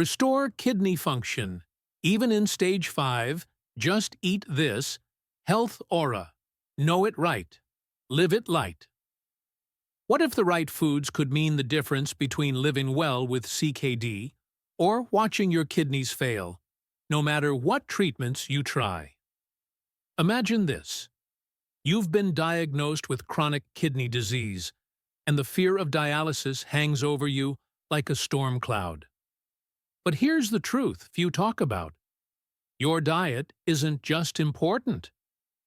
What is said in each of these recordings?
Restore kidney function. Even in stage 5, just eat this. Health Aura. Know it right. Live it light. What if the right foods could mean the difference between living well with CKD or watching your kidneys fail, no matter what treatments you try? Imagine this. You've been diagnosed with chronic kidney disease, and the fear of dialysis hangs over you like a storm cloud. But here's the truth few talk about. Your diet isn't just important.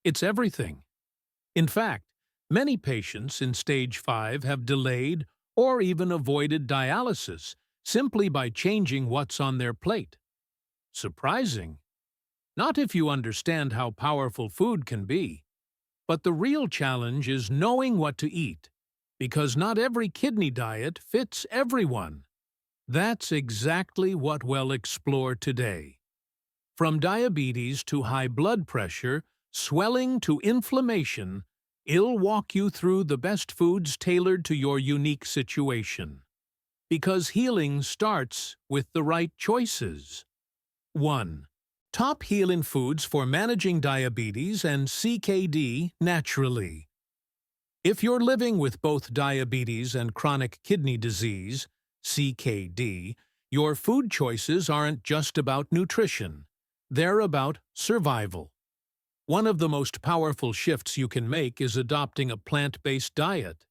It's everything. In fact, many patients in stage 5 have delayed or even avoided dialysis simply by changing what's on their plate. Surprising. Not if you understand how powerful food can be. But the real challenge is knowing what to eat, because not every kidney diet fits everyone. That's exactly what we'll explore today. From diabetes to high blood pressure, swelling to inflammation, I'll walk you through the best foods tailored to your unique situation. Because healing starts with the right choices. 1. Top healing foods for managing diabetes and CKD naturally. If you're living with both diabetes and chronic kidney disease, CKD, your food choices aren't just about nutrition. They're about survival. One of the most powerful shifts you can make is adopting a plant-based diet.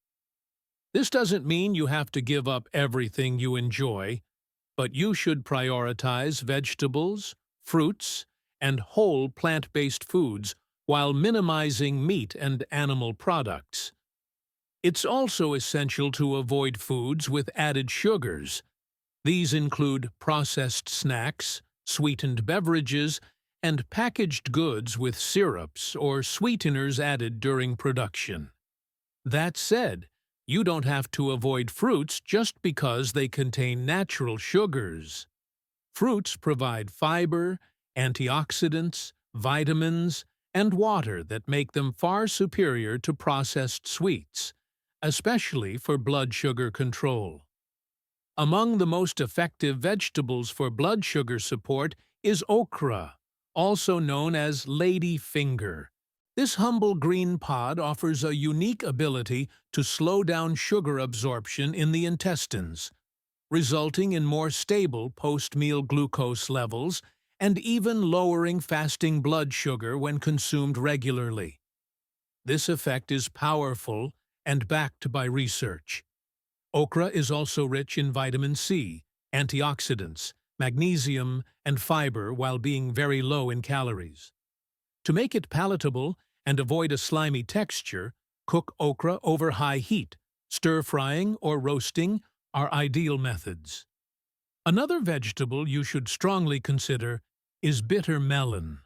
This doesn't mean you have to give up everything you enjoy, but you should prioritize vegetables, fruits, and whole plant-based foods while minimizing meat and animal products. It's also essential to avoid foods with added sugars. These include processed snacks, sweetened beverages, and packaged goods with syrups or sweeteners added during production. That said, you don't have to avoid fruits just because they contain natural sugars. Fruits provide fiber, antioxidants, vitamins, and water that make them far superior to processed sweets, especially for blood sugar control. Among the most effective vegetables for blood sugar support is okra, also known as lady finger. This humble green pod offers a unique ability to slow down sugar absorption in the intestines, resulting in more stable post-meal glucose levels and even lowering fasting blood sugar when consumed regularly. This effect is powerful and backed by research. Okra is also rich in vitamin C, antioxidants, magnesium, and fiber while being very low in calories. To make it palatable and avoid a slimy texture, cook okra over high heat. Stir-frying or roasting are ideal methods. Another vegetable you should strongly consider is bitter melon,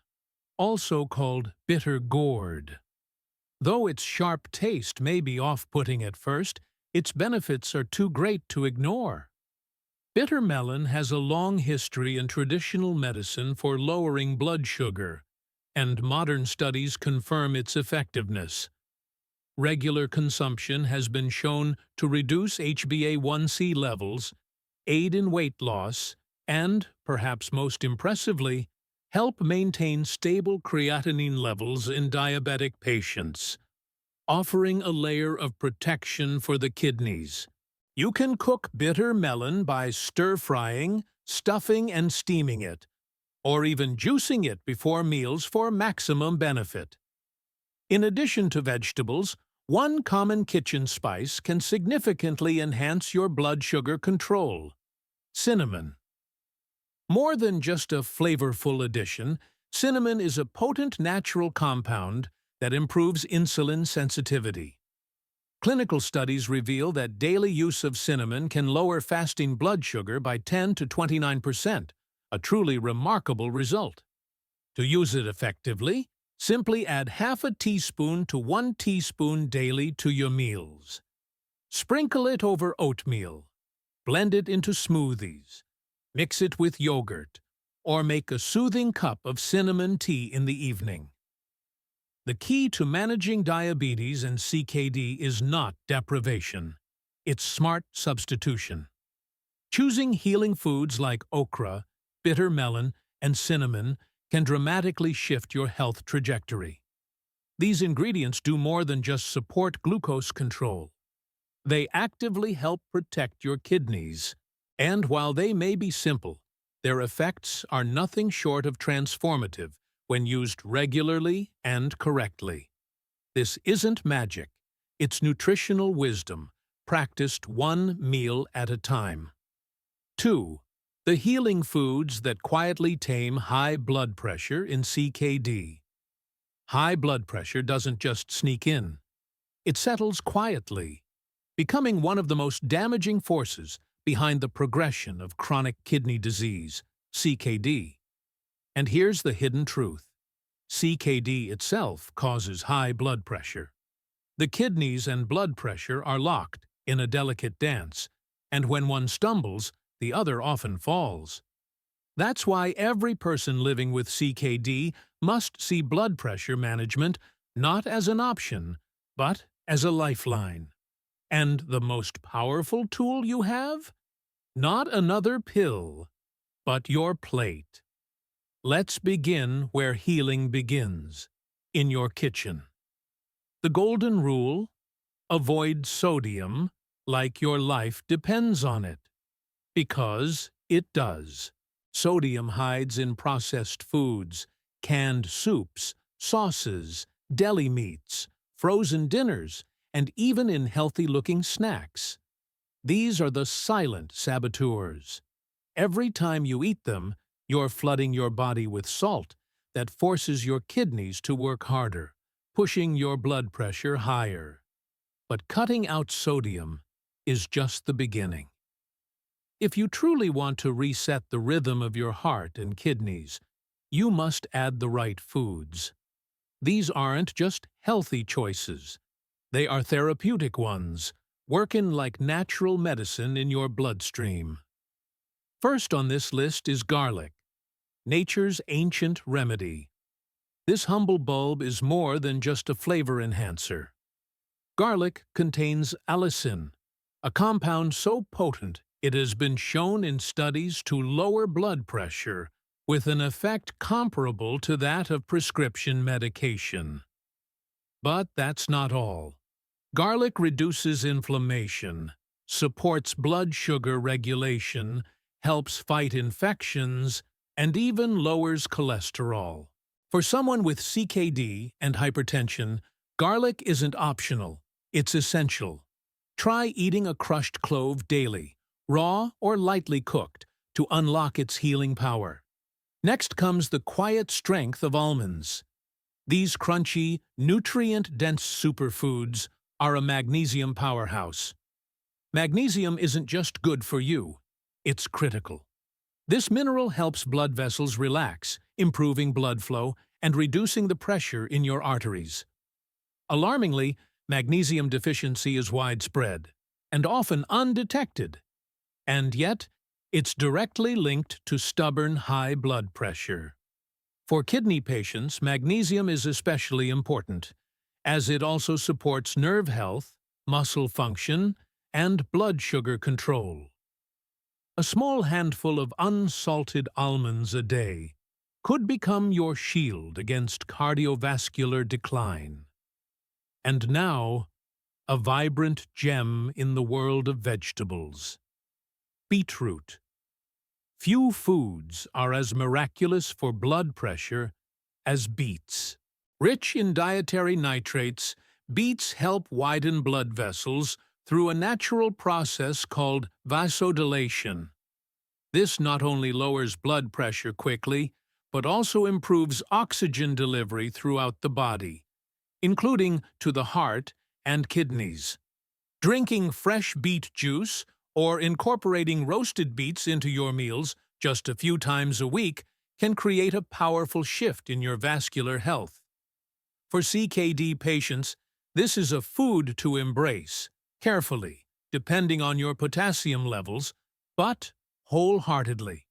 also called bitter gourd. Though its sharp taste may be off-putting at first, its benefits are too great to ignore. Bitter melon has a long history in traditional medicine for lowering blood sugar, and modern studies confirm its effectiveness. Regular consumption has been shown to reduce HbA1c levels, aid in weight loss, and, perhaps most impressively, help maintain stable creatinine levels in diabetic patients, offering a layer of protection for the kidneys. You can cook bitter melon by stir-frying, stuffing, and steaming it, or even juicing it before meals for maximum benefit. In addition to vegetables, one common kitchen spice can significantly enhance your blood sugar control: cinnamon. More than just a flavorful addition, cinnamon is a potent natural compound that improves insulin sensitivity. Clinical studies reveal that daily use of cinnamon can lower fasting blood sugar by 10 to 29%, a truly remarkable result. To use it effectively, simply add half a teaspoon to 1 teaspoon daily to your meals. Sprinkle it over oatmeal. Blend it into smoothies. Mix it with yogurt, or make a soothing cup of cinnamon tea in the evening. The key to managing diabetes and CKD is not deprivation. It's smart substitution. Choosing healing foods like okra, bitter melon, and cinnamon can dramatically shift your health trajectory. These ingredients do more than just support glucose control. They actively help protect your kidneys. And while they may be simple, their effects are nothing short of transformative when used regularly and correctly. This isn't magic. It's nutritional wisdom, practiced one meal at a time. 2. The healing foods that quietly tame high blood pressure in CKD. High blood pressure doesn't just sneak in. It settles quietly, becoming one of the most damaging forces behind the progression of chronic kidney disease, CKD. And here's the hidden truth. CKD itself causes high blood pressure. The kidneys and blood pressure are locked in a delicate dance, and when one stumbles, the other often falls. That's why every person living with CKD must see blood pressure management not as an option, but as a lifeline. And the most powerful tool you have? Not another pill, but your plate. Let's begin where healing begins, in your kitchen. The golden rule: avoid sodium like your life depends on it. Because it does. Sodium hides in processed foods, canned soups, sauces, deli meats, frozen dinners, and even in healthy-looking snacks. These are the silent saboteurs. Every time you eat them, you're flooding your body with salt that forces your kidneys to work harder, pushing your blood pressure higher. But cutting out sodium is just the beginning. If you truly want to reset the rhythm of your heart and kidneys, you must add the right foods. These aren't just healthy choices. They are therapeutic ones, working like natural medicine in your bloodstream. First on this list is garlic, nature's ancient remedy. This humble bulb is more than just a flavor enhancer. Garlic contains allicin, a compound so potent it has been shown in studies to lower blood pressure with an effect comparable to that of prescription medication. But that's not all. Garlic reduces inflammation, supports blood sugar regulation, helps fight infections, and even lowers cholesterol. For someone with CKD and hypertension, garlic isn't optional, it's essential. Try eating a crushed clove daily, raw or lightly cooked, to unlock its healing power. Next comes the quiet strength of almonds. These crunchy, nutrient-dense superfoods are a magnesium powerhouse. Magnesium isn't just good for you, it's critical. This mineral helps blood vessels relax, improving blood flow and reducing the pressure in your arteries. Alarmingly, magnesium deficiency is widespread and often undetected. And yet, it's directly linked to stubborn high blood pressure. For kidney patients, magnesium is especially important, as it also supports nerve health, muscle function, and blood sugar control. A small handful of unsalted almonds a day could become your shield against cardiovascular decline. And now, a vibrant gem in the world of vegetables. Beetroot. Few foods are as miraculous for blood pressure as beets. Rich in dietary nitrates, beets help widen blood vessels through a natural process called vasodilation. This not only lowers blood pressure quickly, but also improves oxygen delivery throughout the body, including to the heart and kidneys. Drinking fresh beet juice or incorporating roasted beets into your meals just a few times a week can create a powerful shift in your vascular health. For CKD patients, this is a food to embrace, carefully, depending on your potassium levels, but wholeheartedly.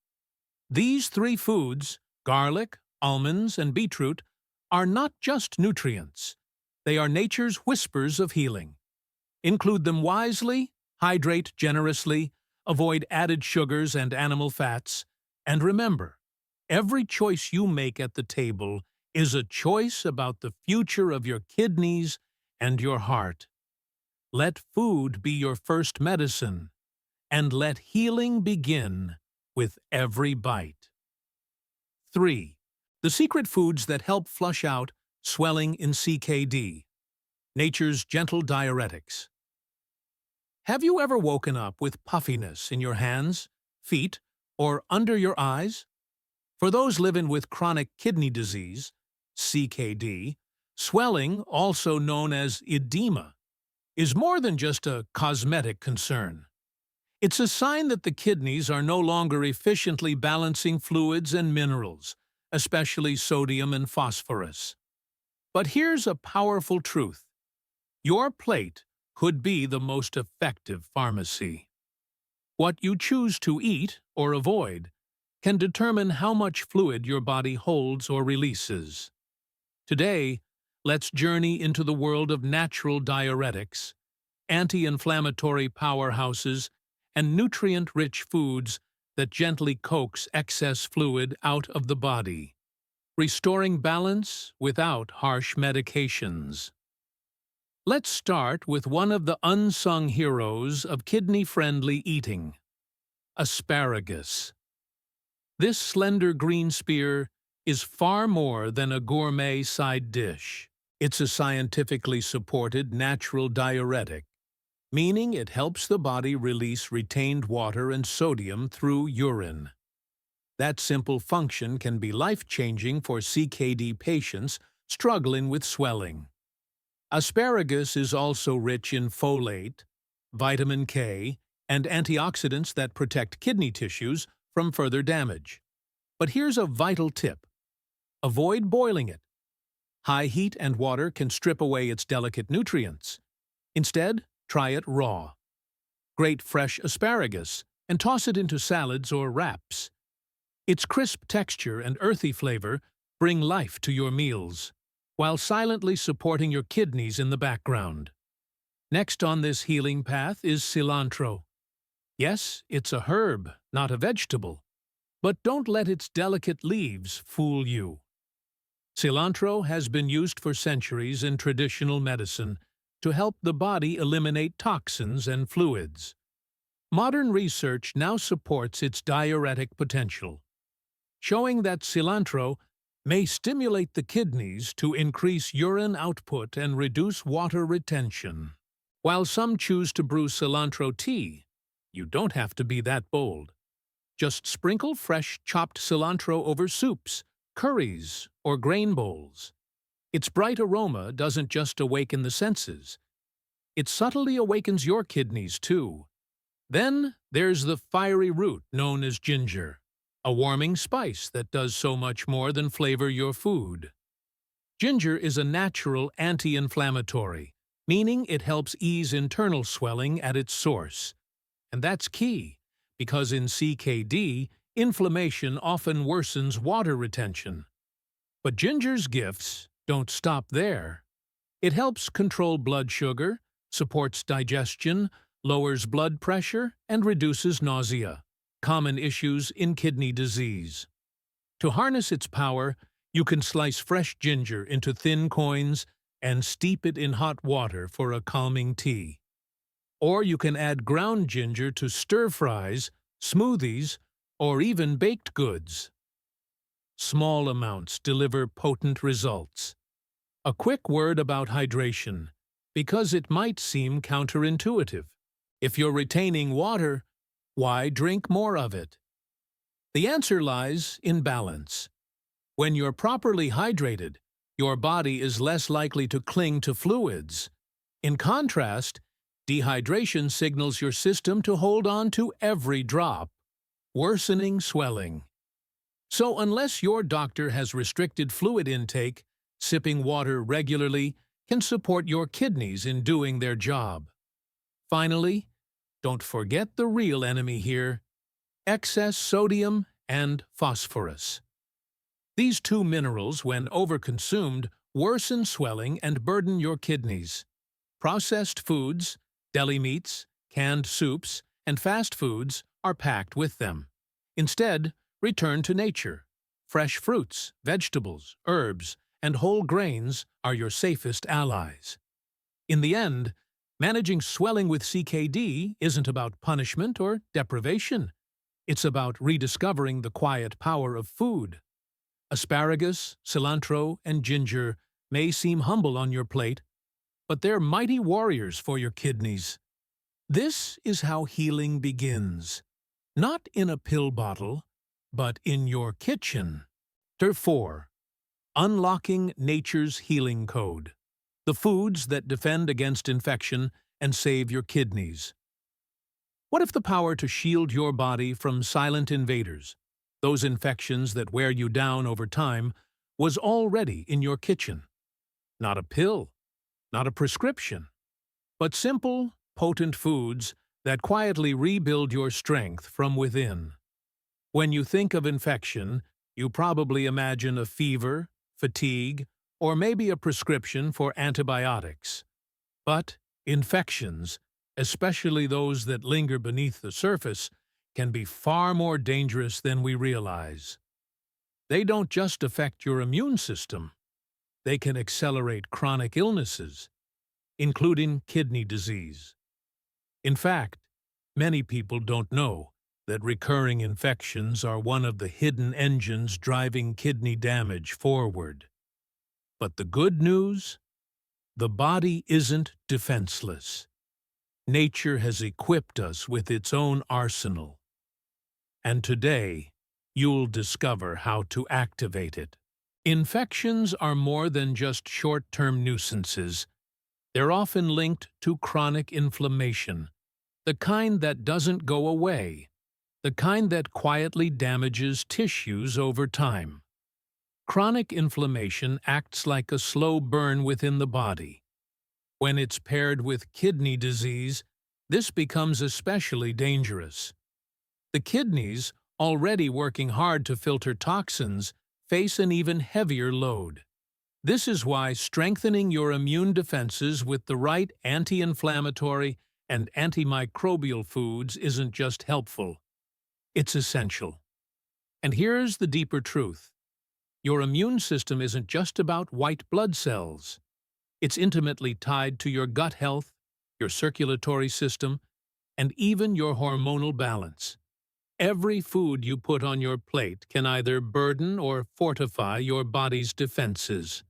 These three foods, garlic, almonds, and beetroot, are not just nutrients. They are nature's whispers of healing. Include them wisely, hydrate generously, avoid added sugars and animal fats, and remember, every choice you make at the table is a choice about the future of your kidneys and your heart. Let food be your first medicine, and let healing begin with every bite. 3. The secret foods that help flush out swelling in CKD. Nature's gentle diuretics. Have you ever woken up with puffiness in your hands, feet, or under your eyes? For those living with chronic kidney disease, CKD, swelling, also known as edema, is more than just a cosmetic concern. It's a sign that the kidneys are no longer efficiently balancing fluids and minerals, especially sodium and phosphorus. But here's a powerful truth. Your plate could be the most effective pharmacy. What you choose to eat or avoid can determine how much fluid your body holds or releases. Today, let's journey into the world of natural diuretics, anti-inflammatory powerhouses, and nutrient-rich foods that gently coax excess fluid out of the body, restoring balance without harsh medications. Let's start with one of the unsung heroes of kidney-friendly eating: asparagus. This slender green spear is far more than a gourmet side dish. It's a scientifically supported natural diuretic, meaning it helps the body release retained water and sodium through urine. That simple function can be life-changing for CKD patients struggling with swelling. Asparagus is also rich in folate, vitamin K, and antioxidants that protect kidney tissues from further damage. But here's a vital tip. Avoid boiling it. High heat and water can strip away its delicate nutrients. Instead, try it raw. Grate fresh asparagus and toss it into salads or wraps. Its crisp texture and earthy flavor bring life to your meals, while silently supporting your kidneys in the background. Next on this healing path is cilantro. Yes, it's a herb, not a vegetable, but don't let its delicate leaves fool you. Cilantro has been used for centuries in traditional medicine to help the body eliminate toxins and fluids. Modern research now supports its diuretic potential, showing that cilantro may stimulate the kidneys to increase urine output and reduce water retention. While some choose to brew cilantro tea, you don't have to be that bold. Just sprinkle fresh chopped cilantro over soups, curries, or grain bowls. Its bright aroma doesn't just awaken the senses. It subtly awakens your kidneys, too. Then there's the fiery root known as ginger, a warming spice that does so much more than flavor your food. Ginger is a natural anti-inflammatory, meaning it helps ease internal swelling at its source. And that's key, because in CKD, inflammation often worsens water retention. But ginger's gifts don't stop there. It helps control blood sugar, supports digestion, lowers blood pressure, and reduces nausea, common issues in kidney disease. To harness its power, you can slice fresh ginger into thin coins and steep it in hot water for a calming tea. Or you can add ground ginger to stir-fries, smoothies, or even baked goods. Small amounts deliver potent results. A quick word about hydration, because it might seem counterintuitive. If you're retaining water, why drink more of it? The answer lies in balance. When you're properly hydrated, your body is less likely to cling to fluids. In contrast, dehydration signals your system to hold on to every drop, worsening swelling. So unless your doctor has restricted fluid intake, sipping water regularly can support your kidneys in doing their job. Finally, don't forget the real enemy here: excess sodium and phosphorus. These two minerals, when overconsumed, worsen swelling and burden your kidneys. Processed foods, deli meats, canned soups, and fast foods are packed with them. Instead, return to nature. Fresh fruits, vegetables, herbs, and whole grains are your safest allies. In the end, managing swelling with CKD isn't about punishment or deprivation. It's about rediscovering the quiet power of food. Asparagus, cilantro, and ginger may seem humble on your plate, but they're mighty warriors for your kidneys. This is how healing begins. Not in a pill bottle, but in your kitchen. Chapter 4. Unlocking Nature's Healing Code. The foods that defend against infection and save your kidneys. What if the power to shield your body from silent invaders, those infections that wear you down over time, was already in your kitchen? Not a pill, not a prescription, but simple, potent foods that quietly rebuild your strength from within. When you think of infection, you probably imagine a fever, fatigue, or maybe a prescription for antibiotics. But infections, especially those that linger beneath the surface, can be far more dangerous than we realize. They don't just affect your immune system. They can accelerate chronic illnesses, including kidney disease. In fact, many people don't know that recurring infections are one of the hidden engines driving kidney damage forward. But the good news? The body isn't defenseless. Nature has equipped us with its own arsenal. And today, you'll discover how to activate it. Infections are more than just short-term nuisances. They're often linked to chronic inflammation, the kind that doesn't go away, the kind that quietly damages tissues over time. Chronic inflammation acts like a slow burn within the body. When it's paired with kidney disease, this becomes especially dangerous. The kidneys, already working hard to filter toxins, face an even heavier load. This is why strengthening your immune defenses with the right anti-inflammatory and antimicrobial foods isn't just helpful. It's essential. And here's the deeper truth. Your immune system isn't just about white blood cells. It's intimately tied to your gut health, your circulatory system, and even your hormonal balance. Every food you put on your plate can either burden or fortify your body's defenses.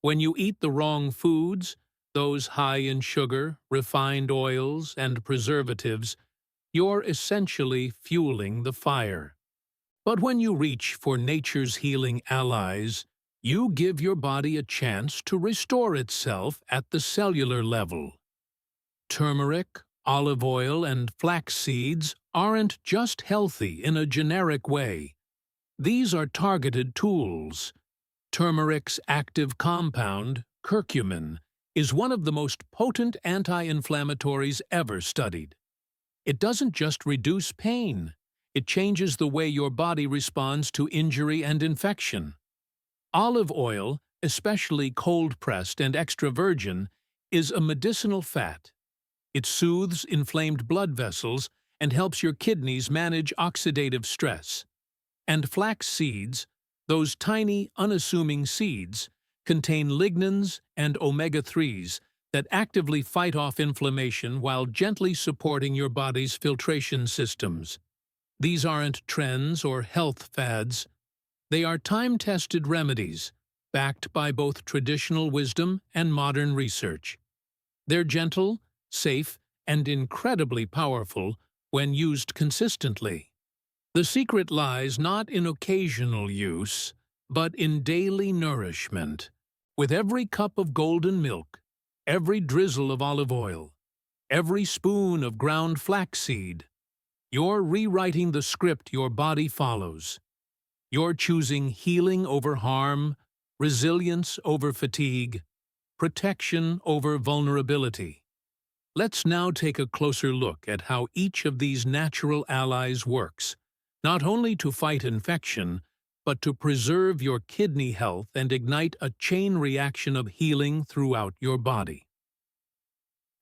When you eat the wrong foods, those high in sugar, refined oils, and preservatives, you're essentially fueling the fire. But when you reach for nature's healing allies, you give your body a chance to restore itself at the cellular level. Turmeric, olive oil, and flax seeds aren't just healthy in a generic way. These are targeted tools. Turmeric's active compound, curcumin, is one of the most potent anti-inflammatories ever studied. It doesn't just reduce pain. It changes the way your body responds to injury and infection. Olive oil, especially cold-pressed and extra virgin, is a medicinal fat. It soothes inflamed blood vessels and helps your kidneys manage oxidative stress. And flax seeds, those tiny, unassuming seeds, contain lignans and omega-3s that actively fight off inflammation while gently supporting your body's filtration systems. These aren't trends or health fads. They are time-tested remedies, backed by both traditional wisdom and modern research. They're gentle, safe, and incredibly powerful when used consistently. The secret lies not in occasional use, but in daily nourishment. With every cup of golden milk, every drizzle of olive oil, every spoon of ground flaxseed, you're rewriting the script your body follows. You're choosing healing over harm, resilience over fatigue, protection over vulnerability. Let's now take a closer look at how each of these natural allies works, not only to fight infection, but to preserve your kidney health and ignite a chain reaction of healing throughout your body.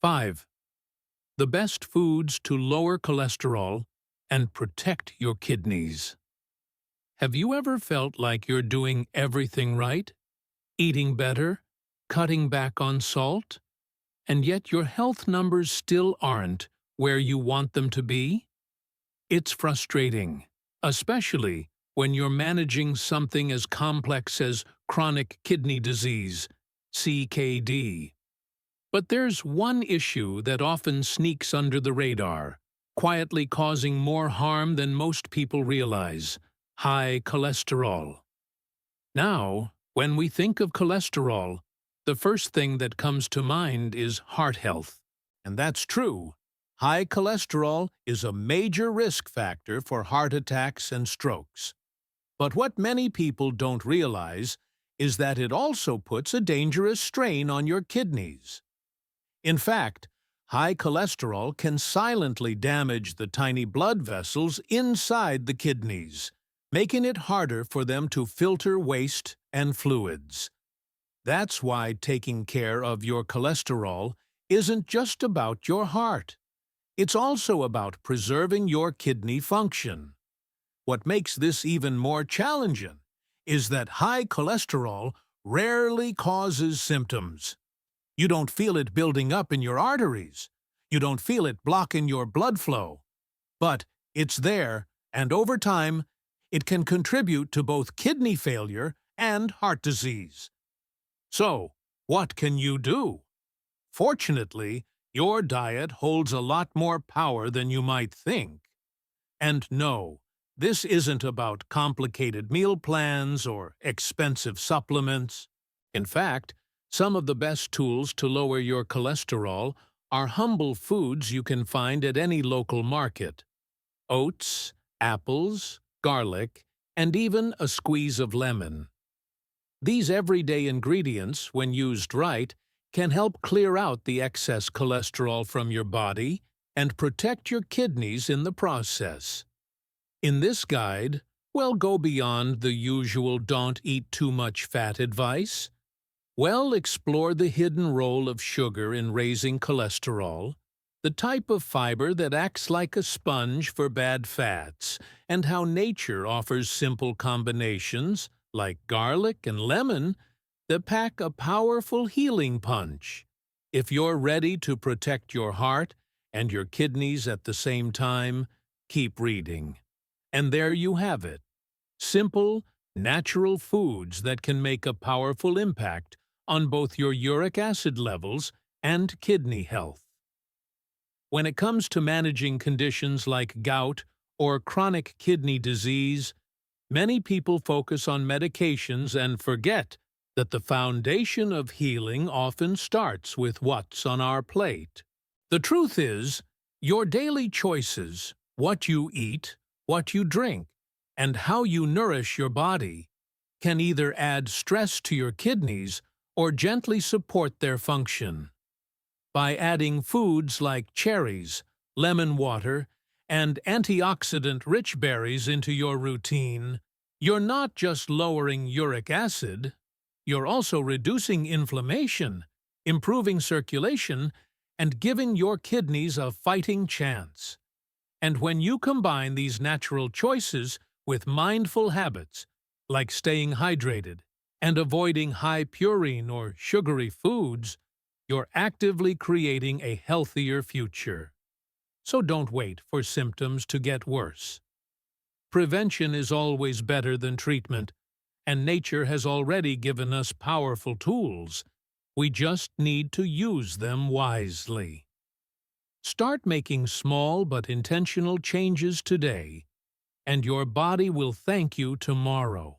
5. the best foods to lower cholesterol and protect your kidneys. Have you ever felt like you're doing everything right? Eating better? Cutting back on salt? And yet your health numbers still aren't where you want them to be? It's frustrating, especially when you're managing something as complex as chronic kidney disease, CKD. But there's one issue that often sneaks under the radar, quietly causing more harm than most people realize: high cholesterol. Now, when we think of cholesterol, the first thing that comes to mind is heart health. And that's true. High cholesterol is a major risk factor for heart attacks and strokes. But what many people don't realize is that it also puts a dangerous strain on your kidneys. In fact, high cholesterol can silently damage the tiny blood vessels inside the kidneys, making it harder for them to filter waste and fluids. That's why taking care of your cholesterol isn't just about your heart. It's also about preserving your kidney function. What makes this even more challenging is that high cholesterol rarely causes symptoms. You don't feel it building up in your arteries. You don't feel it blocking your blood flow. But it's there, and over time, it can contribute to both kidney failure and heart disease. So, what can you do? Fortunately, your diet holds a lot more power than you might think. And no, this isn't about complicated meal plans or expensive supplements. In fact, some of the best tools to lower your cholesterol are humble foods you can find at any local market: oats, apples, garlic, and even a squeeze of lemon. These everyday ingredients, when used right, can help clear out the excess cholesterol from your body and protect your kidneys in the process. In this guide, we'll go beyond the usual "don't eat too much fat" advice. We'll explore the hidden role of sugar in raising cholesterol, the type of fiber that acts like a sponge for bad fats, and how nature offers simple combinations, like garlic and lemon, that pack a powerful healing punch. If you're ready to protect your heart and your kidneys at the same time, keep reading. And there you have it. Simple, natural foods that can make a powerful impact on both your uric acid levels and kidney health. When it comes to managing conditions like gout or chronic kidney disease, many people focus on medications and forget that the foundation of healing often starts with what's on our plate. The truth is, your daily choices, what you eat, what you drink, and how you nourish your body, can either add stress to your kidneys or gently support their function. By adding foods like cherries, lemon water, and antioxidant-rich berries into your routine, you're not just lowering uric acid, you're also reducing inflammation, improving circulation, and giving your kidneys a fighting chance. And when you combine these natural choices with mindful habits, like staying hydrated and avoiding high purine or sugary foods, you're actively creating a healthier future. So don't wait for symptoms to get worse. Prevention is always better than treatment, and nature has already given us powerful tools. We just need to use them wisely. Start making small but intentional changes today, and your body will thank you tomorrow.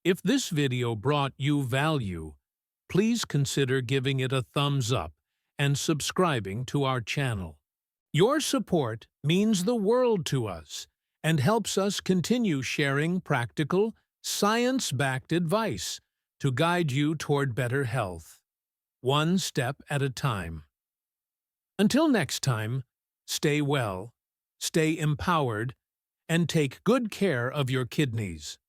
If this video brought you value, please consider giving it a thumbs up and subscribing to our channel. Your support means the world to us and helps us continue sharing practical, science-backed advice to guide you toward better health, one step at a time. Until next time, stay well, stay empowered, and take good care of your kidneys.